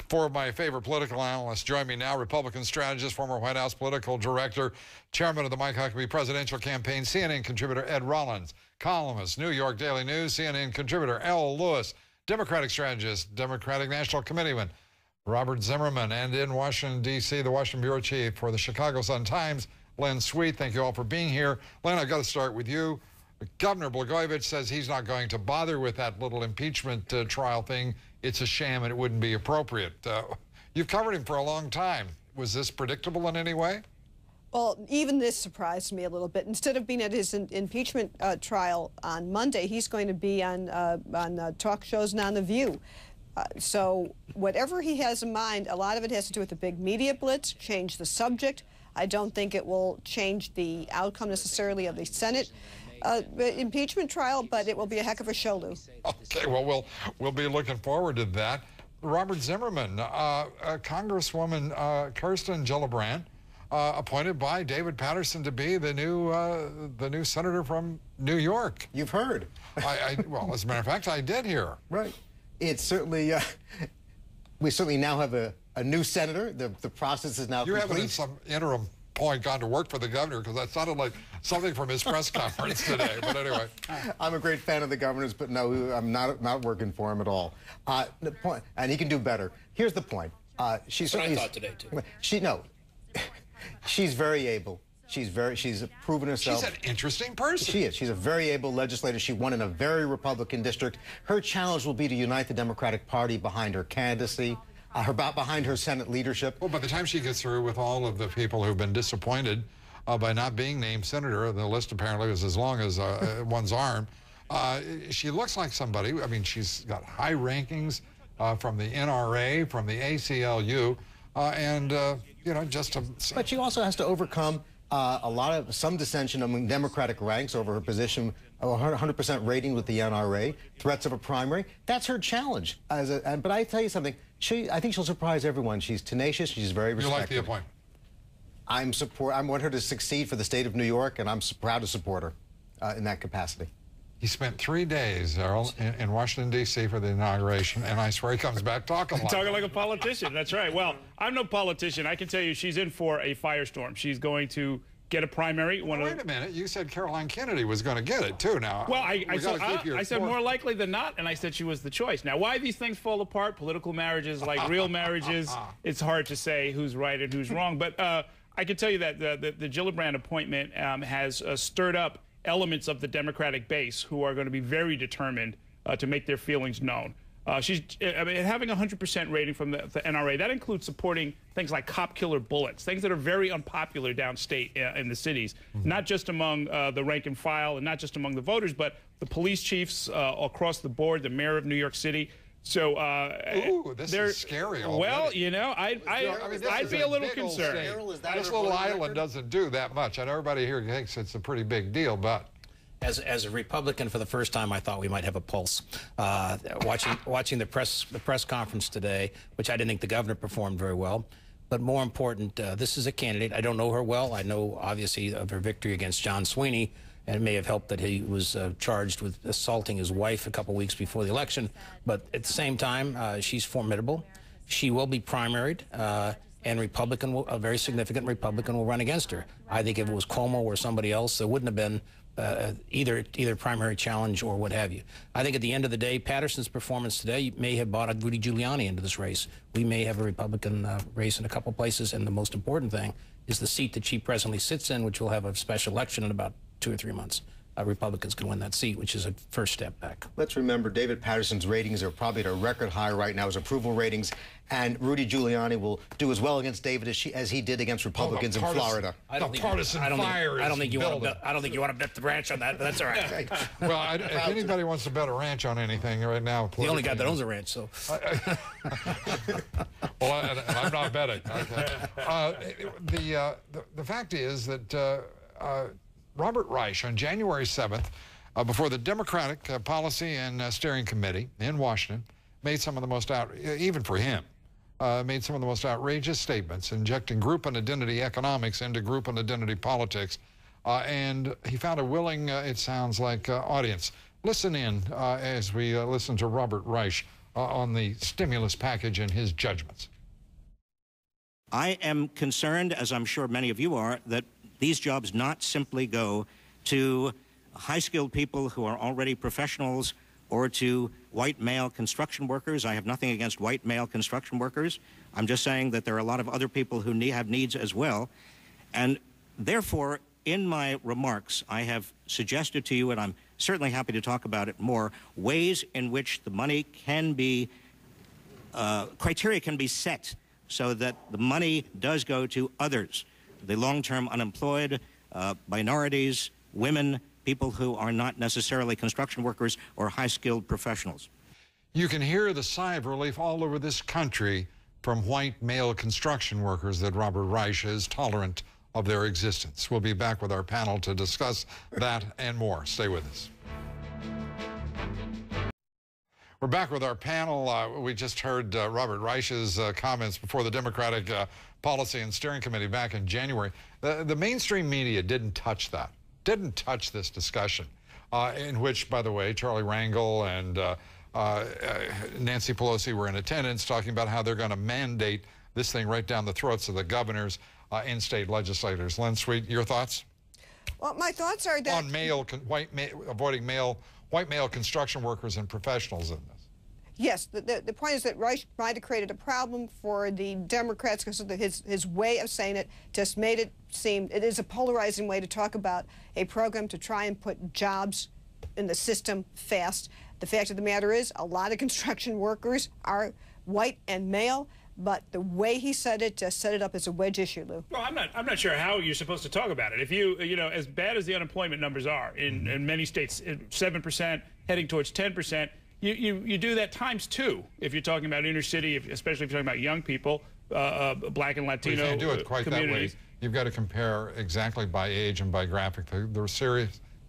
Four of my favorite political analysts join me now. Republican strategist, former White House political director, chairman of the Mike Huckabee presidential campaign, CNN contributor Ed Rollins, columnist, New York Daily News, CNN contributor Errol Louis, Democratic strategist, Democratic National Committeeman Robert Zimmerman, and in Washington, D.C., the Washington bureau chief for the Chicago Sun-Times, Lynn Sweet. Thank you all for being here. Lynn, I've got to start with you. Governor Blagojevich says he's not going to bother with that little impeachment trial thing. It's a sham and it wouldn't be appropriate. You've covered him for a long time. Was this predictable in any way? Well, even this surprised me a little bit. Instead of being at his impeachment trial on Monday, he's going to be on talk shows and on The View. So whatever he has in mind, a lot of it has to do with the big media blitz, change the subject. I don't think it will change the outcome necessarily of the Senate impeachment trial, but it will be a heck of a show, Lou. Okay, well, we'll be looking forward to that. Robert Zimmerman, Congresswoman Kirsten Gillibrand, appointed by David Paterson to be the new senator from New York. You've heard. Well, as a matter of fact, I did hear. Right. It's certainly, we certainly now have a new senator. The process is now complete. You haven't at some interim point gone to work for the governor, because that sounded like something from his press conference today. But anyway. I'm a great fan of the governor's, but no, I'm not working for him at all. The point, and he can do better. Here's the point. That's what I thought today, too. She's very able. She's proven herself. She's an interesting person. She is. She's a very able legislator. She won in a very Republican district. Her challenge will be to unite the Democratic Party behind her candidacy, behind her Senate leadership. Well, by the time she gets through with all of the people who've been disappointed by not being named senator, the list apparently is as long as one's arm, she looks like somebody. I mean, she's got high rankings from the NRA, from the ACLU, and, you know, But she also has to overcome some dissension among Democratic ranks over her position, a 100% rating with the NRA, threats of a primary. That's her challenge. But I tell you something, I think she'll surprise everyone. She's tenacious. She's very respected. You like the appointment? I want her to succeed for the state of New York, and I'm proud to support her in that capacity. He spent 3 days, Errol, in Washington, D.C. for the inauguration, and I swear he comes back talking like a politician. That's right. Well, I'm no politician. I can tell you she's in for a firestorm. She's going to get a primary. Wait a minute. You said Caroline Kennedy was going to get it, too. Now, well, I said more likely than not, and I said she was the choice. Now, why these things fall apart, political marriages like real marriages, it's hard to say who's right and who's wrong. But I can tell you that the Gillibrand appointment has stirred up elements of the Democratic base who are going to be very determined to make their feelings known. Having a 100% rating from the NRA, that includes supporting things like cop killer bullets, things that are very unpopular downstate in the cities, not just among the rank and file and not just among the voters, but the police chiefs across the board, the mayor of New York City. So, ooh, this is scary already. Well, you know, I'd be a little concerned. This little island doesn't do that much. I know everybody here thinks it's a pretty big deal, but as a Republican, for the first time, I thought we might have a pulse. Watching the press conference today, which I didn't think the governor performed very well. But more important, this is a candidate. I don't know her well. I know, obviously, of her victory against John Sweeney, and it may have helped that he was charged with assaulting his wife a couple weeks before the election. But at the same time, she's formidable. She will be primaried, and a very significant Republican will run against her. I think if it was Cuomo or somebody else, there wouldn't have been either primary challenge or what have you. I think at the end of the day, Patterson's performance today may have brought Rudy Giuliani into this race. We may have a Republican race in a couple places, and the most important thing is the seat that she presently sits in, which will have a special election in about 2 or 3 months. Republicans can win that seat, which is a first step back. Let's remember, David Paterson's ratings are probably at a record high right now, his approval ratings, and Rudy Giuliani will do as well against David as he did against Republicans in Florida. I don't think you want to bet the ranch on that, but that's all right. Well, if anybody wants to bet a ranch on anything right now, the only guy that owns a ranch, so. Well, and I'm not betting. Okay. The fact is that Robert Reich, on January 7th, before the Democratic Policy and Steering Committee in Washington, made some of the most even for him, made some of the most outrageous statements, injecting group and identity economics into group and identity politics. And he found a willing, it sounds like, audience. Listen in as we listen to Robert Reich on the stimulus package and his judgments. I am concerned, as I'm sure many of you are, that these jobs not simply go to high-skilled people who are already professionals or to white male construction workers. I have nothing against white male construction workers. I'm just saying that there are a lot of other people who have needs as well. And therefore, in my remarks, I have suggested to you, and I'm certainly happy to talk about it more, ways in which the money can be, criteria can be set so that the money does go to others, the long-term unemployed, minorities, women, people who are not necessarily construction workers or high-skilled professionals. You can hear the sigh of relief all over this country from white male construction workers that Robert Reich is tolerant of their existence. We'll be back with our panel to discuss that and more. Stay with us. We're back with our panel. We just heard Robert Reich's comments before the Democratic Policy and Steering Committee back in January. The mainstream media didn't touch that, didn't touch this discussion, in which, by the way, Charlie Rangel and Nancy Pelosi were in attendance, talking about how they're going to mandate this thing right down the throats of the governors and state legislators. Lynn Sweet, your thoughts? Well, my thoughts are that on avoiding white male construction workers and professionals in this. Yes, the point is that Reich might have created a problem for the Democrats because of his way of saying it just made it seem, it is a polarizing way to talk about a program to try and put jobs in the system fast. The fact of the matter is a lot of construction workers are white and male, but the way he said it just set it up as a wedge issue, Lou. Well, I'm not sure how you're supposed to talk about it. If you know, as bad as the unemployment numbers are in many states, 7% heading towards 10%, you do that times 2 if you're talking about inner city, especially if you're talking about young people, black and Latino communities. You can't do it quite that way. You've got to compare exactly by age and by graphic.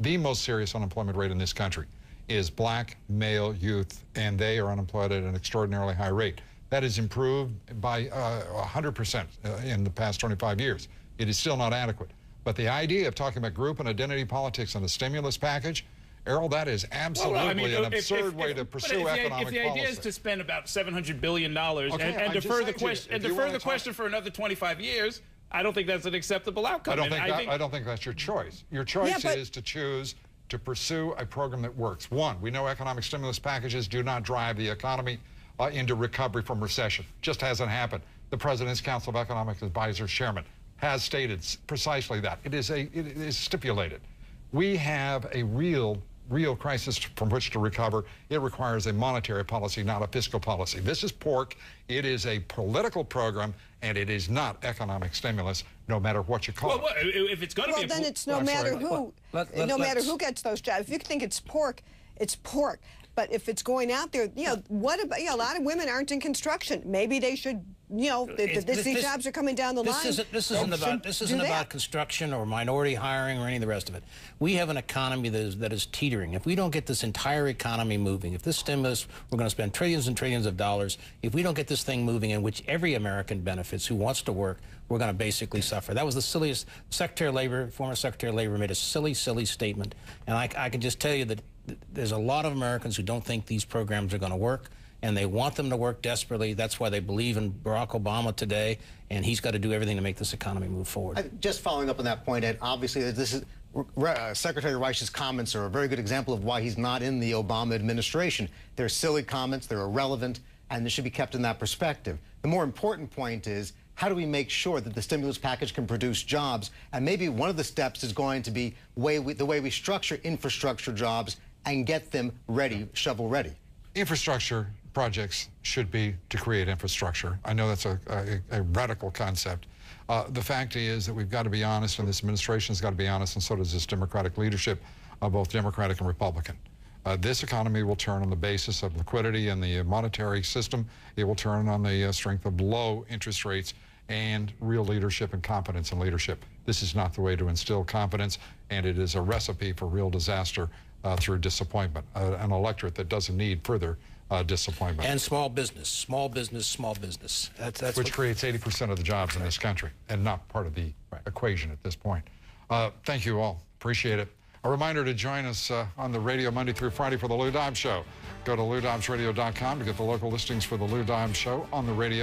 The most serious unemployment rate in this country is black male youth, and they are unemployed at an extraordinarily high rate. That has improved by 100% in the past 25 years. It is still not adequate. But the idea of talking about group and identity politics and a stimulus package, Errol, that is absolutely an absurd way to pursue economic policy. If the idea is to spend about $700 billion and defer the question for another 25 years, I don't think that's an acceptable outcome. I don't think that's your choice. Your choice is to choose to pursue a program that works. One, we know economic stimulus packages do not drive the economy into recovery from recession. Just hasn't happened. The President's Council of Economic Advisors chairman has stated precisely that. It is stipulated. We have a real crisis from which to recover. It requires a monetary policy, not a fiscal policy. This is pork. It is a political program, and it is not economic stimulus, no matter what you call it. Well, if it's going to be, then it's no matter who, no matter who gets those jobs. If you think it's pork, it's pork. But if it's going out there, you know, what about, a lot of women aren't in construction. Maybe they should, these jobs are coming down the line. This isn't about construction or minority hiring or any of the rest of it. We have an economy that is teetering. If we don't get this entire economy moving, if this stimulus, we're going to spend trillions and trillions of dollars, if we don't get this thing moving in which every American benefits who wants to work, we're going to basically suffer. That was the silliest. Secretary of Labor, former Secretary of Labor, made a silly statement. And I can just tell you that there's a lot of Americans who don't think these programs are going to work, and they want them to work desperately. That's why they believe in Barack Obama today, and he's got to do everything to make this economy move forward. Just following up on that point, Ed, obviously this is Secretary Reich's comments are a very good example of why he's not in the Obama administration. They're silly comments, they're irrelevant, and they should be kept in that perspective. The more important point is, how do we make sure that the stimulus package can produce jobs? And maybe one of the steps is going to be the way we structure infrastructure jobs and get them ready, shovel ready. Infrastructure projects should be to create infrastructure. I know that's a radical concept. The fact is that we've got to be honest, and this administration's got to be honest, and so does this Democratic leadership, both Democratic and Republican. This economy will turn on the basis of liquidity in the monetary system. It will turn on the strength of low interest rates and real leadership and competence in leadership. This is not the way to instill competence, and it is a recipe for real disaster through disappointment, an electorate that doesn't need further disappointment. And small business, small business, small business. That's which creates 80% of the jobs in this country, and not part of the equation at this point. Thank you all. Appreciate it. A reminder to join us on the radio Monday through Friday for the Lou Dobbs Show. Go to LouDobbsRadio.com to get the local listings for the Lou Dobbs Show on the radio.